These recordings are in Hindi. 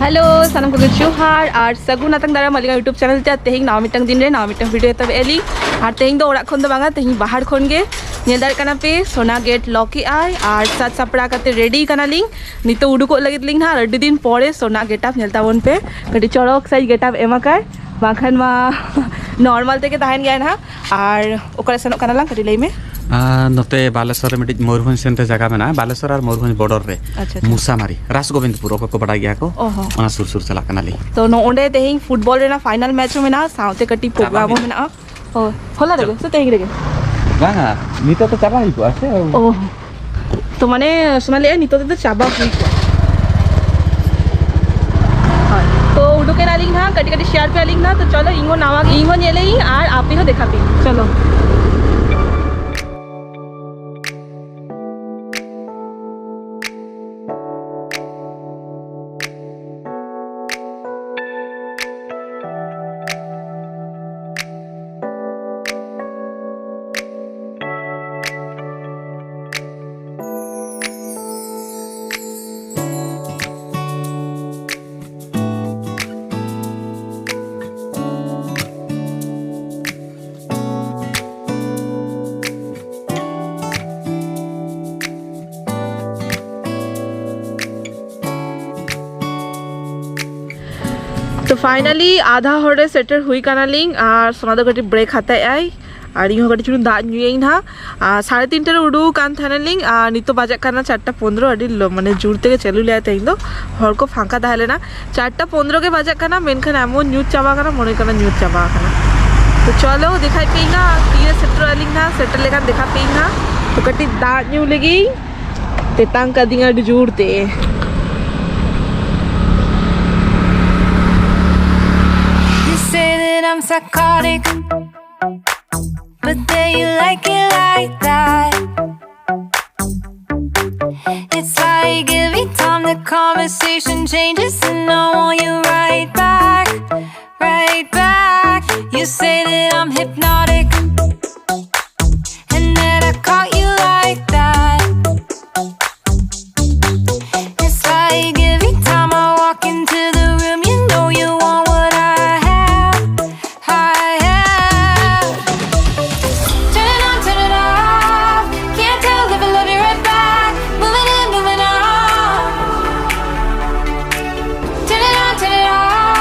हेलो सानम को जोहार और सगुन आतंग दारा मालिका यूट्यूब चैनल ते तेहिं नाव मिटंग दिन रे नाव मिटंग वीडियो तब एली और तेहिं दो ओड़ा खन दो बांगा तेहिं बाहर खन गे नेल दार कना पे सोना गेट लॉकी आय और सात सपड़ा काते रेडी कना लिंग नितो उडुको लगित लिंग ना अड्डी दिन पोरे सोना गेटअप नेलता वन पे कटी चौड़क साइज गेटअप एमाकाय बाखन मा नॉर्मल तेके ताहन गया ना और ओकरे सनो कना ला कटी लई में नोते बालेश्वर में मयूरभंज सेंटे जगह में बालेश्वर और मयूरभंज बॉर्डर रे मुसामारी रासगोविंदपुर को बड़ा गया को ओना सुर सुर चला कना ली तो नो ओंडे तेहिं फुटबॉल रेना फाइनल मैच में ना साउते कटी प्रोग्राम में ना ओ होला रे से तेहिं रे बांगा नितो तो चाबा ही को आसे ओ तो माने सोनाले नितो तो चाबा हुई को तो उडो के ना लिंक ना कटी कटी शेयर पे लिंक ना तो चलो इंगो नावा इंगो नेले ही और आप ही हो देखा पी चलो तो फाइनली आधा हॉर्डे सेटल हुई काना लिंग और सोना दो कटी ब्रेक हाता आई और यूँ कटी चुन दाग नुई ना 3:30 रे उडू कान थाने लिंग नितो बाजा करना 4:15 अड़ी माने जुड़ते के चलू लिया तेहिं दो हर को फांका ताहले ना 4:15 के बाजा करना मेनखान एमन न्यूज चाबा करना मने करना न्यूज चाबा करना तो चलो दिखाई पेइना तीरे सेटल लिंग ना सेटल लेकर देखा पेइना तो कटी दाग न्यू लगी तेतांग का दिंगा जुड़ते I'm psychotic, but then you like it like that. It's like every time the conversation changes and I want you right back, right back. You say that I'm hypnotic and that I caught you like that. It's like every time I walk into the room you know you want what I turn it on,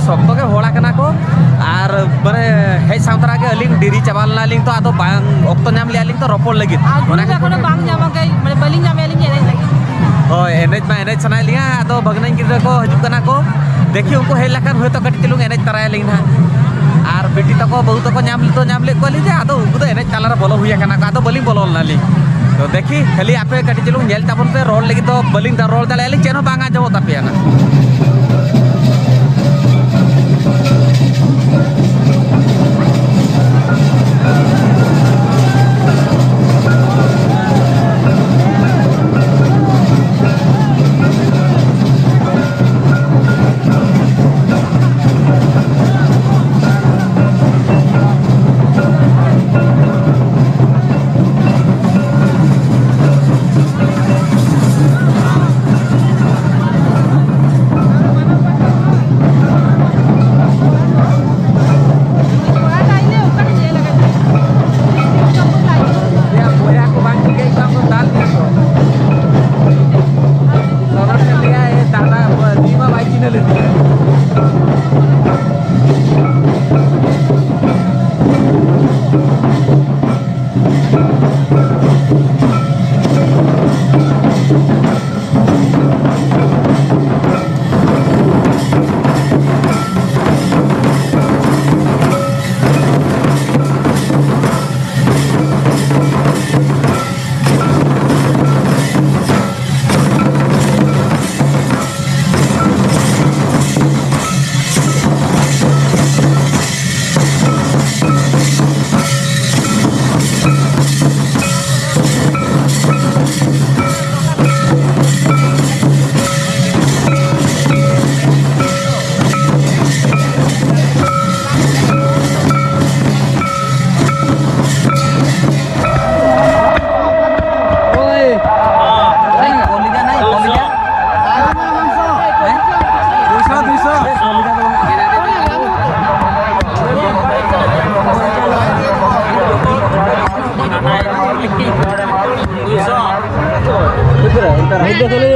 शक्त के होड़ा कना को और माने हेज सावतरा के अलिंग डिरी चाबालना अलिंग तो आदो बांग ऑक्तो नाम ले अलिंग तो रोपोल लगी কোনো বাং জামা গাই মানে বলিং জামা এলিং এনে লাগি होय एनेज मा एनेज सनाय लिया आदो बगनाई गिद्रा को हजू कना को देखियो उनको हेज लखन होय तो कटी तिलुंग एनेज तराय लिंग ना और बेटी तको बहु तको नाम ले को ली आदो उनको तो एनेज तालारा बोलो हुया कना को आदो बलिंग बोलो नाली तो देखी खाली आपे कटी तिलुंग नेल ताबन पे रोल लगी तो बलिंग दा रोल दाले चेनो बांगा जमो तापिया ना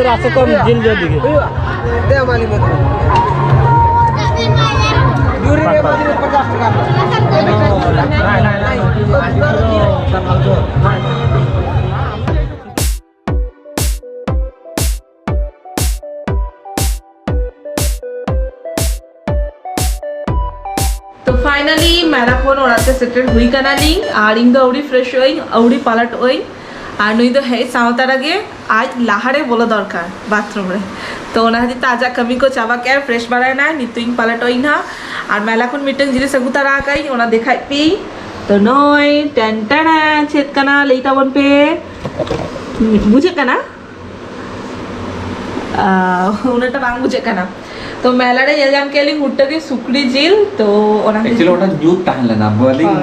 रास्ते को जिल जो दिखे दे हमारी मत दूरी रे बाजी 50 टका तो फाइनली मैराथन ओराते सेटेल हुई कना लिंग और इन दो औड़ी फ्रेश होई औड़ी पालट होई और नुई दो है सावतार आगे आज लाहारे बोलो दरकार बाथरूम रे तो ओना हदी ताजा कमी को चावा के फ्रेश बाराय ना नितुइंग पालट होई ना और मैलाखन मीटिंग जिले सगुता राकाई ओना देखाय पी तो नय टेंटना छेद कना लेता बन पे बुझे कना उनटा बांग बुझे कना तो मेलारे यजाम के लिंग हुट्टा के सुकड़ी जिल तो ओना एक्चुअली ओटा न्यूट ताहन लेना बलिंग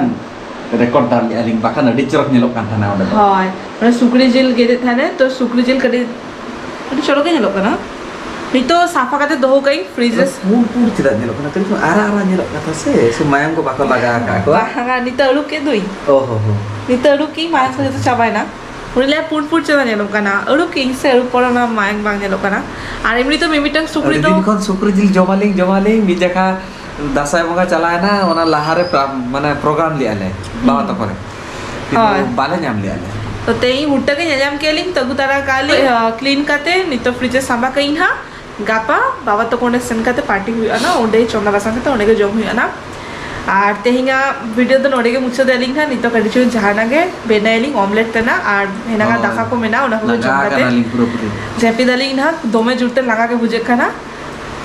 रेकॉर्ड दाल लिंग बाखान अडी चरक नेलो कान थाना ओडा हाय माने सुकड़ी जिल गेदे थाने तो सुकड़ी जिल कडी अडी चरक नेलो कना नितो साफा काते दोहो कई फ्रीजेस पूर चिदा नेलो कना करी आरा नेलो कथा से मायम को बाको लगा का को हां नितो अड़ु के दुई ओहो हो नितो अड़ु की मायम से तो चाबाय ना उनले पुर चिदा नेलो कना अड़ु किंग से अड़ु पड़ना मायम बांग नेलो कना और एमनी तो मिमिटंग सुकड़ी तो दिन सुकड़ी जिल जमालिंग मी जखा दासाय बंगा चलाय ना ओना लाहारे माने प्रोग्राम लियाले बाबा तो करे हां बाले नाम लियाले तो तेई हुट्टा के यजाम के लिंग तगु तारा काले क्लीन काते नितो फ्रिजे सांबा कई हा गापा बाबा तो कोने सेन काते पार्टी हुई ना ओडे चोंदा बासा काते ओने के जम हुई ना और तेहिंगा वीडियो तो नोडे के मुछे देलिंग था नितो कडिचु जहाना के बेनाइलिंग ऑमलेट तना और हेनागा दाखा को मेना ओना को जम काते जेपी दलिंग ना दोमे जुड़ते लगा के बुझे खाना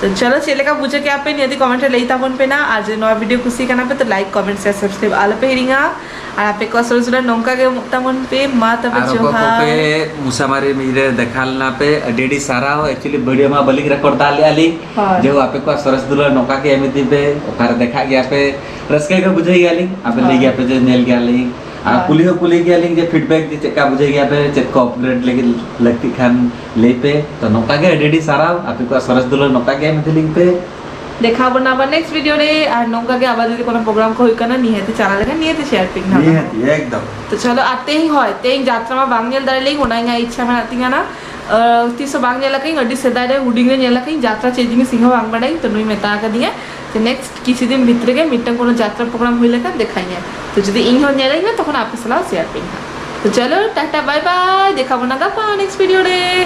तो चलो चले का बुझे के आप पे यदि कमेंट लेता फोन पे ना आज नया वीडियो खुशी करना पे तो लाइक कमेंट शेयर सब्सक्राइब आल पे हिरिंगा और आप को असर नौका के मुक्ता मन पे मा तब जोहा पे मुसामारी मिरे देखालना पे डेडी सारा हो एक्चुअली वीडियो में बलिंग रिकॉर्ड डाल आली जो आप को सरस दुला नौका के एमिति पे ओकार देखा गया पे रसके के बुझे गयाली आप ले गया पे जे नेल गयाली आ कुली गया लिंग जे फीडबैक जे चेका बुझे गया पे चेक को अपग्रेड लेके लगती खान ले पे तो नौका के डेडी सारा आप को सरस दुला नौका के एमिति लिंक पे देखा बनाबा नेक्स्ट वीडियो रे और नौका के आवाज यदि कोनो प्रोग्राम को होई कना नियति चैनल लगा नियति शेयर पिंग ना नियति एकदम तो चलो आते ही होय तेई यात्रा में बांगनेल दारेली होनाइंगा इच्छा में आती ना तीसो बांगनेल कहीं अड्डी सेदा रे हुडिंग रे नेला कहीं यात्रा चेजिंग सिंह बांग बडाई तो नुई मेता का दिए तो नेक्स्ट किसी दिन भितर के मिट्टन कोनो यात्रा प्रोग्राम हुई लेकर देखाइए तो जो इन नेल तो आपके सलाह शेयर करें तो चलो टाटा बाय बाय देखा बना नेक्स्ट वीडियो रे।